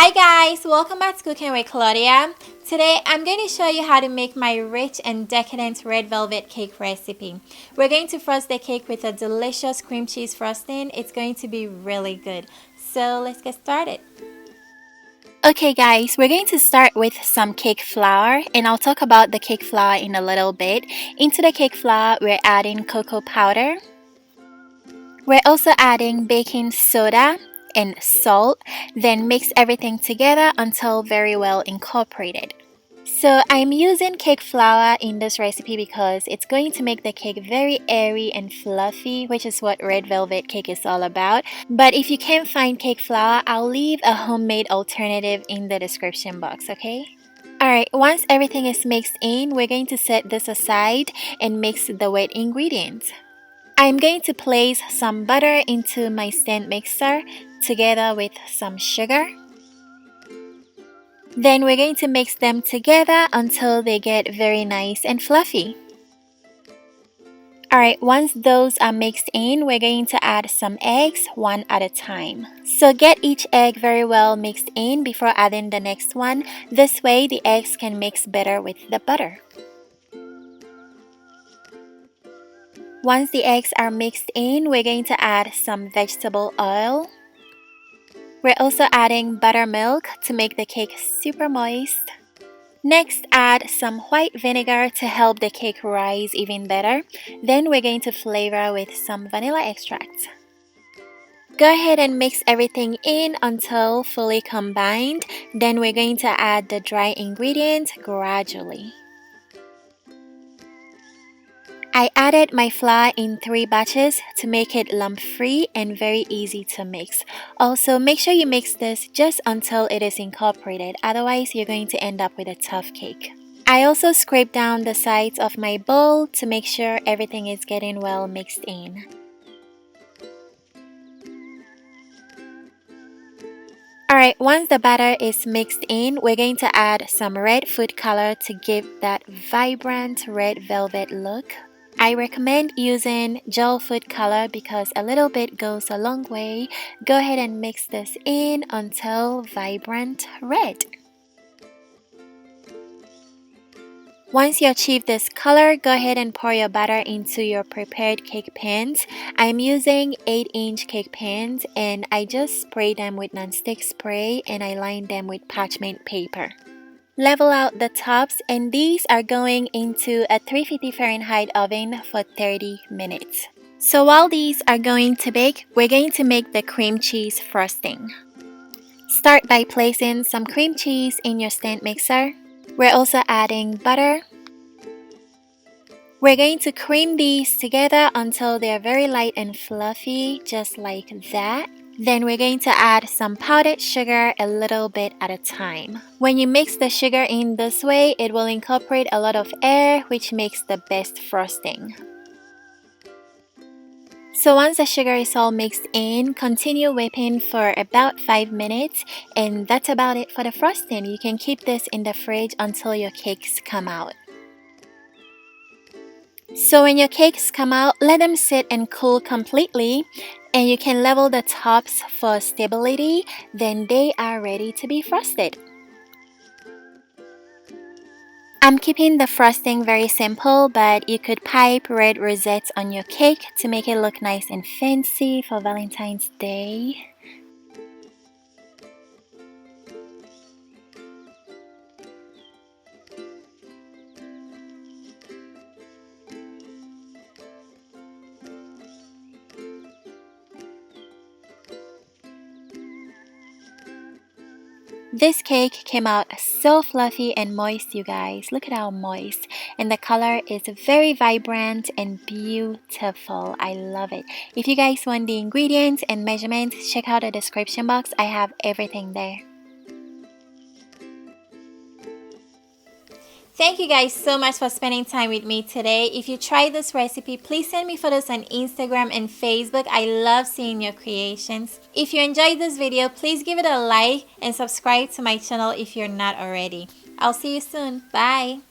Hi guys, welcome back to Cooking with Claudia. Today I'm going to show you how to make my rich and decadent red velvet cake recipe. We're going to frost the cake with a delicious cream cheese frosting. It's going to be really good. So let's get started. Okay guys, we're going to start with some cake flour, and I'll talk about the cake flour in a little bit. Into the cake flour, we're adding cocoa powder. We're also adding baking soda and salt, then mix everything together until very well incorporated. So I'm using cake flour in this recipe because it's going to make the cake very airy and fluffy, which is what red velvet cake is all about. But if you can't find cake flour, I'll leave a homemade alternative in the description box, okay? Alright, once everything is mixed in, we're going to set this aside and mix the wet ingredients. I'm going to place some butter into my stand mixer together with some sugar. Then we're going to mix them together until they get very nice and fluffy. Alright, once those are mixed in, we're going to add some eggs one at a time. So get each egg very well mixed in before adding the next one. This way the eggs can mix better with the butter. Once the eggs are mixed in, we're going to add some vegetable oil. We're also adding buttermilk to make the cake super moist. Next, add some white vinegar to help the cake rise even better. Then we're going to flavor with some vanilla extract. Go ahead and mix everything in until fully combined. Then we're going to add the dry ingredients gradually. I added my flour in 3 batches to make it lump-free and very easy to mix. Also, make sure you mix this just until it is incorporated, otherwise you're going to end up with a tough cake. I also scraped down the sides of my bowl to make sure everything is getting well mixed in. Alright, once the batter is mixed in, we're going to add some red food color to give that vibrant red velvet look. I recommend using gel food color because a little bit goes a long way. Go ahead and mix this in until vibrant red. Once you achieve this color, go ahead and pour your batter into your prepared cake pans. I'm using 8-inch cake pans, and I just spray them with nonstick spray and I line them with parchment paper. Level out the tops, and these are going into a 350 Fahrenheit oven for 30 minutes. So while these are going to bake, we're going to make the cream cheese frosting. Start by placing some cream cheese in your stand mixer. We're also adding butter. We're going to cream these together until they're very light and fluffy, just like that. Then we're going to add some powdered sugar a little bit at a time. When you mix the sugar in this way, it will incorporate a lot of air, which makes the best frosting. So once the sugar is all mixed in, continue whipping for about 5 minutes, and that's about it for the frosting. You can keep this in the fridge until your cakes come out. So when your cakes come out, let them sit and cool completely, and you can level the tops for stability. Then they are ready to be frosted. I'm keeping the frosting very simple, but you could pipe red rosettes on your cake to make it look nice and fancy for Valentine's Day. This cake came out so fluffy and moist, you guys. Look at how moist. And the color is very vibrant and beautiful. I love it. If you guys want the ingredients and measurements, check out the description box. I have everything there. Thank you guys so much for spending time with me today. If you try this recipe, please send me photos on Instagram and Facebook. I love seeing your creations. If you enjoyed this video, please give it a like and subscribe to my channel if you're not already. I'll see you soon. Bye.